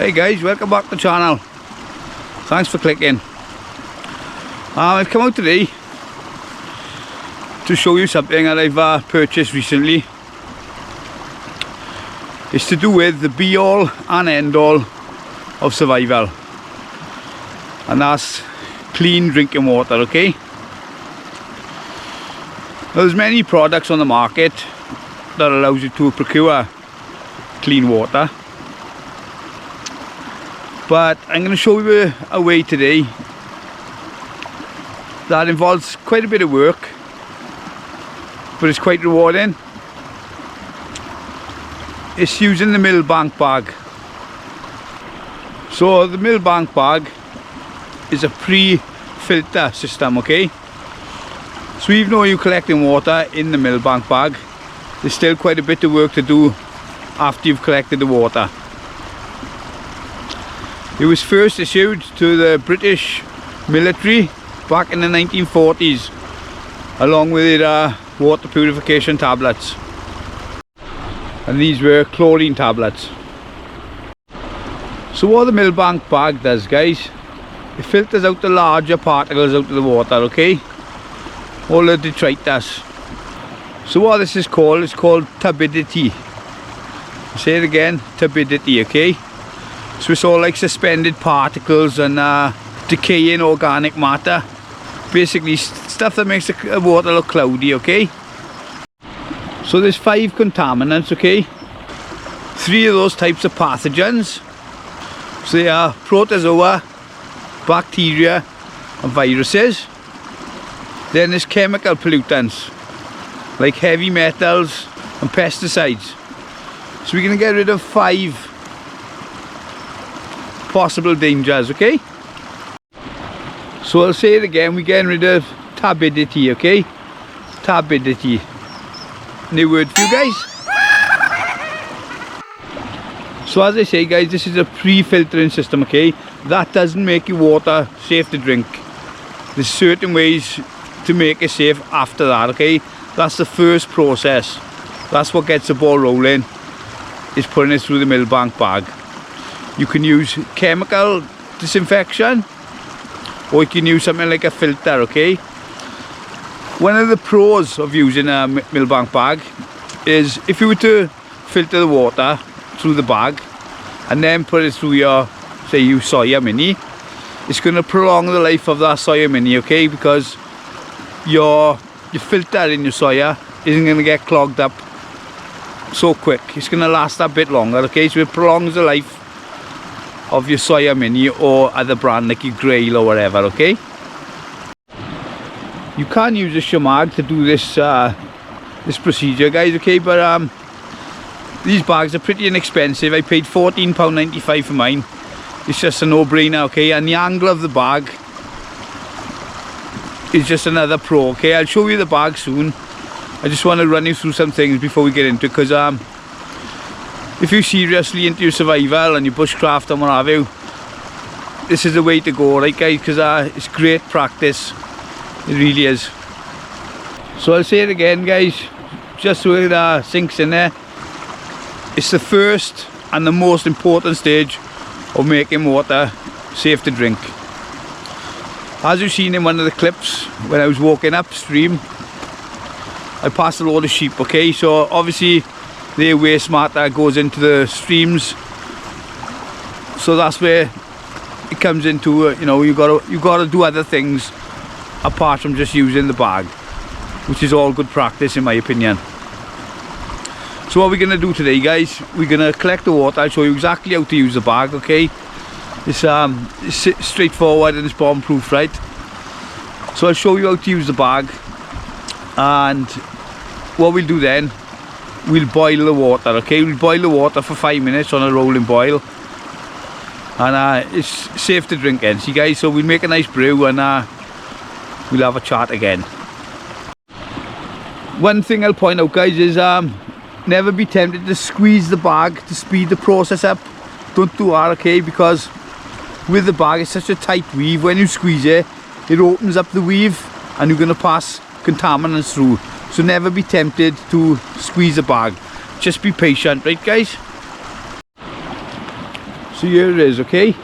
Hey guys, welcome back to the channel. Thanks for clicking. I've come out today to show you something that I've purchased recently. It's to do with the be all and end all of survival, and that's clean drinking water. Okay, there's many products on the market that allows you to procure clean water, but I'm going to show you a way today that involves quite a bit of work, but it's quite rewarding. It's using the Millbank bag. So the Millbank bag is a pre-filter system, okay? So even though you're collecting water in the Millbank bag, there's still quite a bit of work to do after you've collected the water. It was first issued to the British military back in the 1940s, along with water purification tablets, and these were chlorine tablets. So what the Millbank bag does, guys, it filters out the larger particles out of the water, okay, all the detritus. So what this is called, it's called turbidity. I'll say it again, turbidity, okay? So it's all like suspended particles and decaying organic matter, basically stuff that makes the water look cloudy, okay? So there's 5 contaminants, okay? 3 of those types of pathogens. So they are protozoa, bacteria and viruses. Then there's chemical pollutants like heavy metals and pesticides. So we're going to get rid of 5 possible dangers, okay? So I'll say it again, we're getting rid of turbidity, okay? Turbidity. New word for you guys. So as I say, guys, this is a pre-filtering system, okay? That doesn't make your water safe to drink. There's certain ways to make it safe after that, okay? That's the first process. That's what gets the ball rolling, is putting it through the Millbank bag. You can use chemical disinfection, or you can use something like a filter, okay? One of the pros of using a Millbank bag is if you were to filter the water through the bag and then put it through your, say, you soya mini, it's going to prolong the life of that soya mini, okay? Because your filter in your soya isn't going to get clogged up so quick. It's going to last a bit longer, okay? So it prolongs the life of your soya mini or other brand like your Grail or whatever, okay? You can use a shamag to do this this procedure, guys, okay? But these bags are pretty inexpensive. I paid £14.95 for mine. It's just a no-brainer, okay? And the angle of the bag is just another pro, okay? I'll show you the bag soon. I just want to run you through some things before we get into it, because if you're seriously into your survival and your bushcraft and what have you, this is the way to go, right, guys? Because it's great practice. It really is. So I'll say it again, guys, just so it sinks in there. It's the first and the most important stage of making water safe to drink. As you've seen in one of the clips, when I was walking upstream, I passed a load of sheep, okay? So obviously their waste matter goes into the streams, so that's where it comes into, you know, you got to do other things apart from just using the bag, which is all good practice in my opinion. So what we're going to do today, guys, we're going to collect the water. I'll show you exactly how to use the bag, okay? It's straightforward and it's bomb proof, right? So I'll show you how to use the bag, and what we'll do then, we'll boil the water, okay? We'll boil the water for 5 minutes on a rolling boil, and it's safe to drink then, see, guys? So we'll make a nice brew and we'll have a chat again. One thing I'll point out, guys, is never be tempted to squeeze the bag to speed the process up. Don't do that, okay? Because with the bag, it's such a tight weave. When you squeeze it, it opens up the weave and you're going to pass contaminants through. So never be tempted to squeeze the bag. Just be patient, right, guys? So here it is, okay?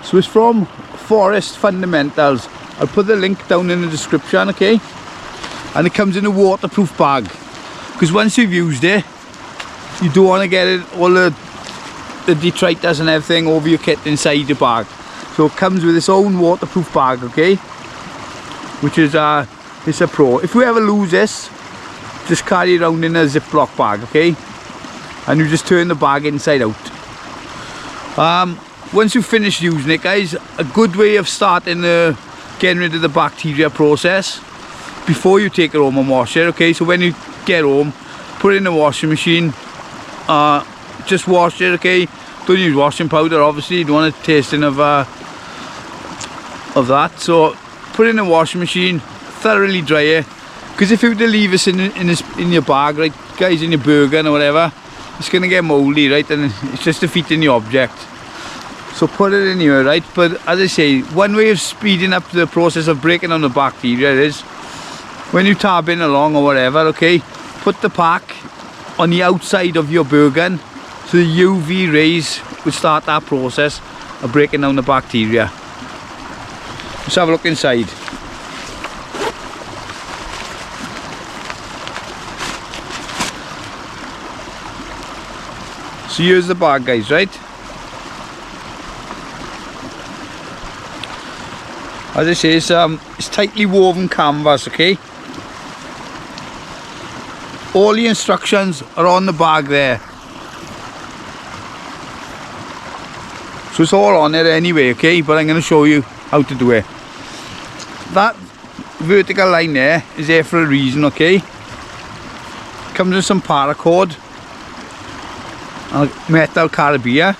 So it's from Forest Fundamentals. I'll put the link down in the description, okay? And it comes in a waterproof bag, because once you've used it, you don't want to get it, all the detritus and everything over your kit inside the bag. So it comes with its own waterproof bag, okay? Which is it's a pro. If you ever lose this, just carry it around in a Ziploc bag, okay? And you just turn the bag inside out. Once you've finished using it, guys, a good way of starting getting rid of the bacteria process before you take it home and wash it, okay? So when you get home, put it in the washing machine, just wash it, okay? Don't use washing powder, obviously. You don't want a tasting of that. So put it in the washing machine, thoroughly dry it, because if you were to leave this in your bag, right, guys, in your burger or whatever, it's gonna get moldy, right? And it's just defeating the object. So put it in here, right? But as I say, one way of speeding up the process of breaking down the bacteria is when you tab in along or whatever, okay, put the pack on the outside of your burger, so the UV rays would start that process of breaking down the bacteria. Let's have a look inside. So here's the bag, guys, right? As I say, it's tightly woven canvas, okay? All the instructions are on the bag there. So it's all on it anyway, okay? But I'm going to show you how to do it. That vertical line there is there for a reason, okay? Comes with some paracord and a metal carabiner.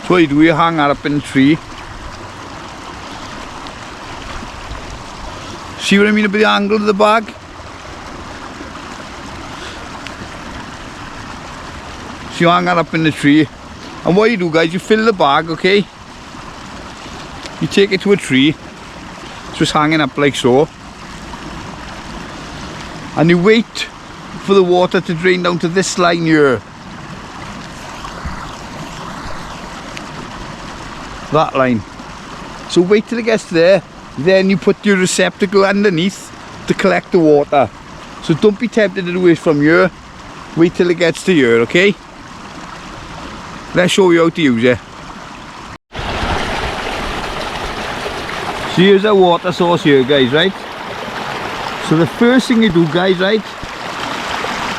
So what you do, you hang that up in the tree. See what I mean about the angle of the bag? So you hang that up in the tree. And what you do, guys, you fill the bag, okay? You take it to a tree. It's just hanging up like so. And you wait for the water to drain down to this line here. That line. So wait till it gets there. Then you put your receptacle underneath to collect the water. So don't be tempted to do it from here. Wait till it gets to here, okay? Let's show you how to use it. So here's a water source here, guys, right? So the first thing you do, guys, right,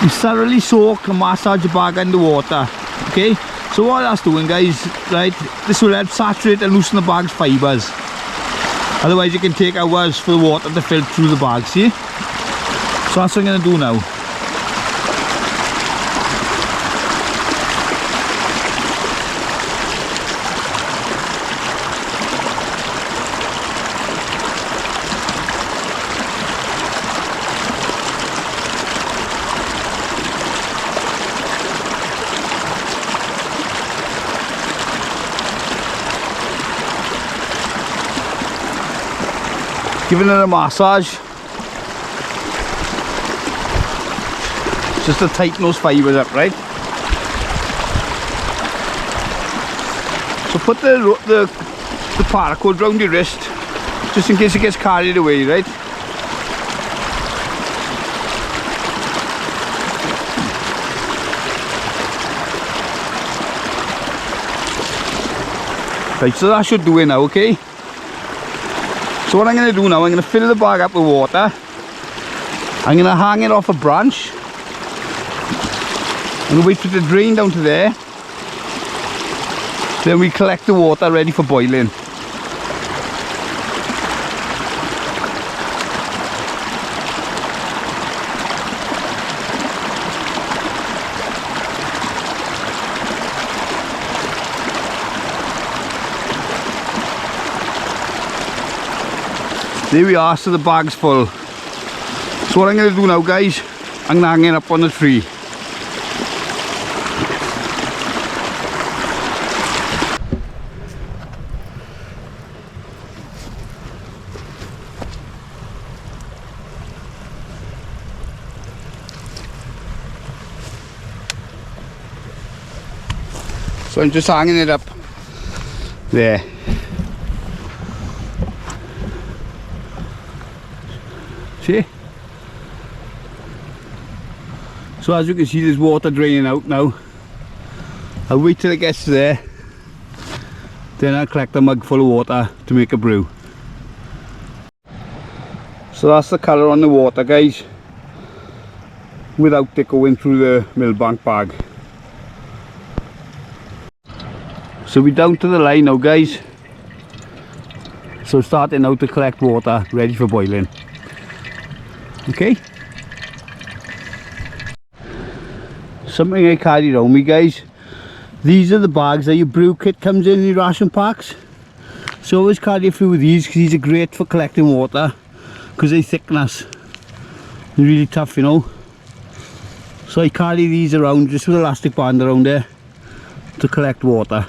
you thoroughly soak and massage the bag underwater, okay? So what that's doing, guys, right, this will help saturate and loosen the bag's fibres. Otherwise it can take hours for the water to filter through the bag, see? So that's what I'm going to do now. Giving it a massage just to tighten those fibres up, right? So put the paracord round your wrist just in case it gets carried away, right? Right, so that should do it now, okay? So what I'm going to do now, I'm going to fill the bag up with water. I'm going to hang it off a branch. I'm going to wait for it to drain down to there. Then we collect the water ready for boiling. There we are, so the bag's full. So what I'm going to do now, guys, I'm going to hang it up on the tree. So So I'm just hanging it up there. See? So as you can see, there's water draining out now. I'll wait till it gets there, then I'll collect a mug full of water to make a brew. So that's the colour on the water, guys, without it going through the Millbank bag. So we're down to the line now, guys. So starting now to collect water, ready for boiling. Okay. Something I carry around me, guys. These are the bags that your brew kit comes in your ration packs. So always carry a few of these because these are great for collecting water because they thickness. They're really tough, you know. So I carry these around just with an elastic band around there to collect water.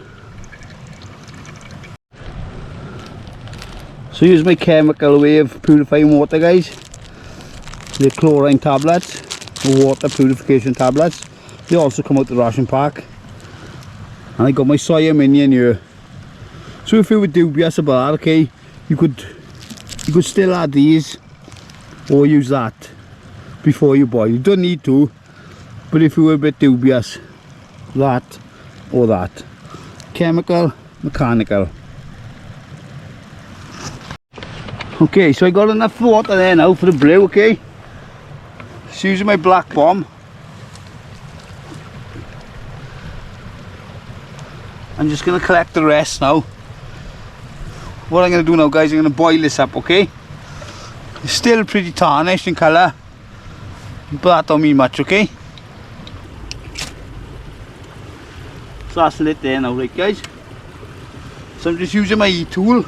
So here's my chemical way of purifying water, guys. The chlorine tablets, or water purification tablets. They also come out the ration pack. And I got my soya mini in here. So if you were dubious about that, okay, you could still add these or use that before you boil. You don't need to, but if you were a bit dubious, that or that. Chemical, mechanical. Okay, so I got enough water there now for the brew, okay? Just using my black bomb. I'm just going to collect the rest now. What I'm going to do now, guys, I'm going to boil this up, okay? It's still pretty tarnished in colour, but that don't mean much, okay? So that's lit there now, right, guys? So I'm just using my e-tool.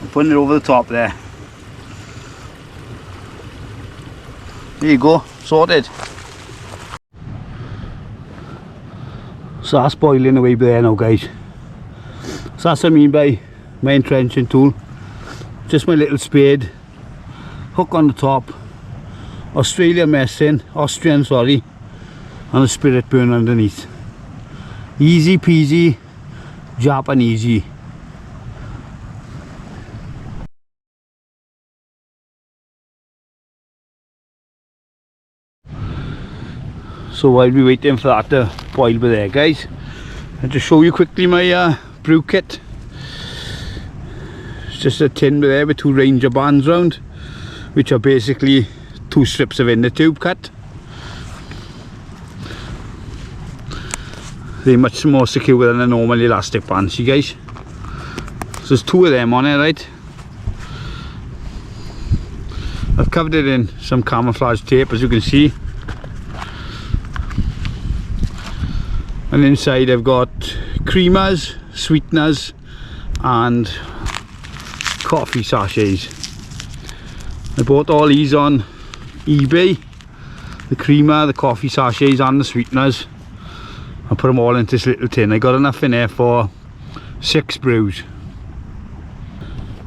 I'm putting it over the top there. There you go, sorted. So that's boiling away there now, guys. So that's what I mean by my entrenching tool. Just my little spade, hook on the top, Austrian sorry, and a spirit burn underneath. Easy peasy, Japanesey. So while we're waiting for that to boil with there, guys, I'll just show you quickly my brew kit. It's just a tin with there with two Ranger bands round, which are basically two strips of inner tube cut. They're much more secure than a normal elastic band, see, guys. So there's two of them on it, right? I've covered it in some camouflage tape, as you can see. And inside I've got creamers, sweeteners and coffee sachets. I bought all these on eBay. The creamer, the coffee sachets and the sweeteners. I put them all into this little tin. I got enough in there for 6 brews.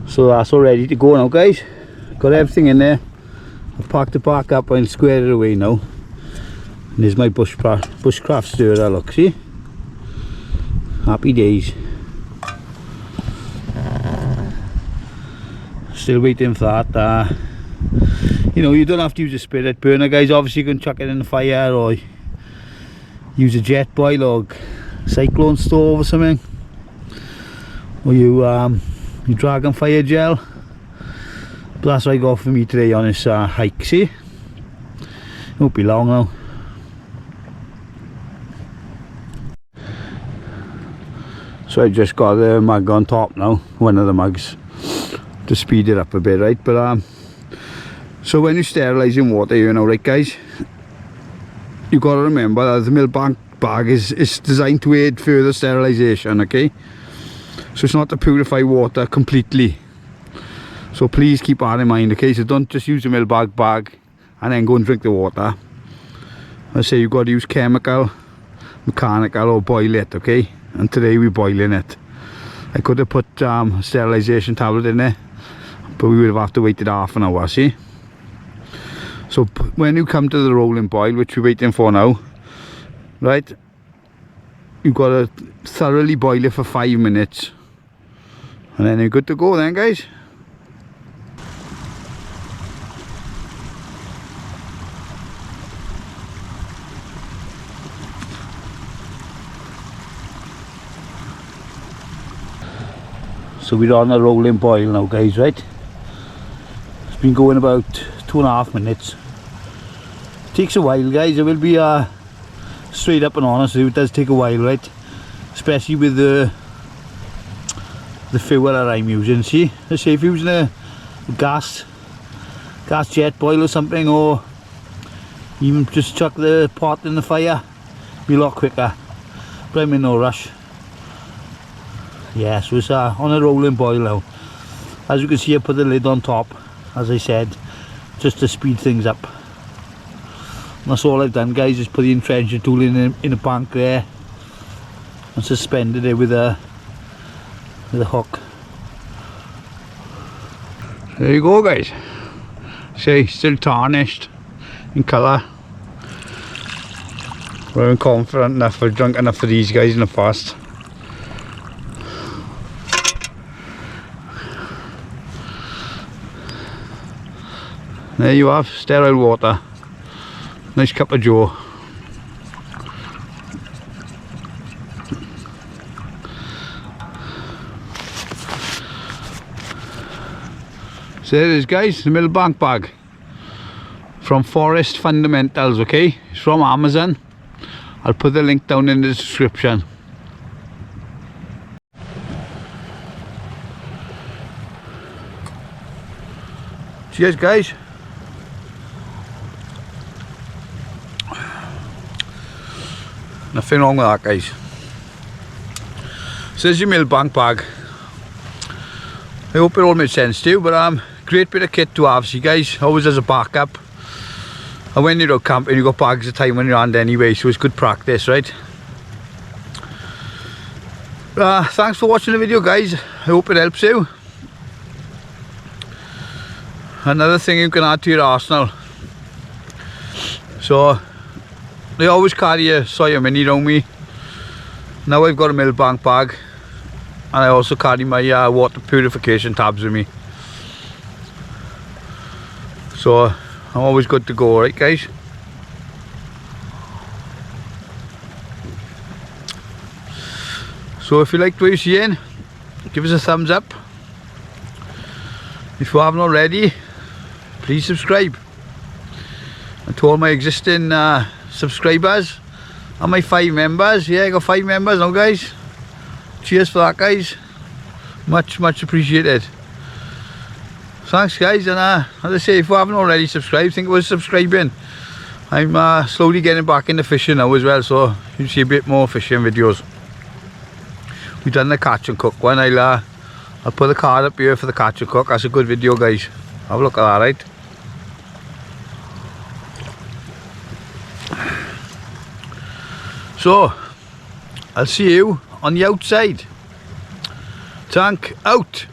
So that's all ready to go now, guys. Got everything in there. I've packed it back up and squared it away now. And there's my bushcraft stirrer, look, see? Happy days. Still waiting for that. You know, you don't have to use a spirit burner, guys. Obviously you can chuck it in the fire or use a jet boil or cyclone stove or something. Or you dragon fire gel. But that's what I got for me today on this hike, see? It won't be long now. So I just got the mug on top now, one of the mugs, to speed it up a bit, right? But so when you're sterilising water, you know, right, guys, you got to remember that the Millbank bag is designed to aid further sterilisation, okay? So it's not to purify water completely. So please keep that in mind, okay? So don't just use the Millbank bag and then go and drink the water. I say you've got to use chemical, mechanical, or boil it, okay? And today we're boiling it. I could have put sterilisation tablet in there, but we would have to wait it half an hour, see? So when you come to the rolling boil, which we're waiting for now, right, you've got to thoroughly boil it for 5 minutes, and then you're good to go then, guys. So we're on a rolling boil now, guys, right? It's been going about 2.5 minutes. Takes a while, guys. I will be straight up and honest with you, it does take a while, right? Especially with the fuel that I'm using. See, let's say if you're using a gas jet boil or something, or even just chuck the pot in the fire, be a lot quicker. But I'm in no rush. Yeah, so it's on a rolling boil now. As you can see, I put the lid on top, as I said, just to speed things up. And that's all I've done, guys, is put the entrenching tool in a bank there and suspended it with a hook. There you go, guys. See, still tarnished in colour. I'm confident enough, I've drunk enough of these guys in the past. There you have, sterile water. Nice cup of joe. So there it is, guys, the Millbank bag from Forest Fundamentals, okay? It's from Amazon. I'll put the link down in the description. Cheers, guys. Nothing wrong with that, guys. So there's your Millbank bag. I hope it all made sense to you, but great bit of kit to have, see, guys, always as a backup. And when you're out camping, you've got bags of time on your hand anyway, so it's good practice, right? Thanks for watching the video, guys. I hope it helps you. Another thing you can add to your arsenal. So they always carry a Sawyer Mini around me. Now I've got a Millbank bag, and I also carry my water purification tabs with me. So I'm always good to go, right, guys? So if you liked what you're seeing, give us a thumbs up. If you haven't already, please subscribe. And to all my existing subscribers and my 5 members, yeah, I got 5 members now, guys. Cheers for that, guys. Much appreciated. Thanks, guys, and as I say, if you haven't already subscribed, think about subscribing. I'm slowly getting back into fishing now as well, so you'll see a bit more fishing videos. We've done the catch and cook one. I'll put the card up here for the catch and cook. That's a good video, guys. Have a look at that, right? So I'll see you on the outside. Tank out.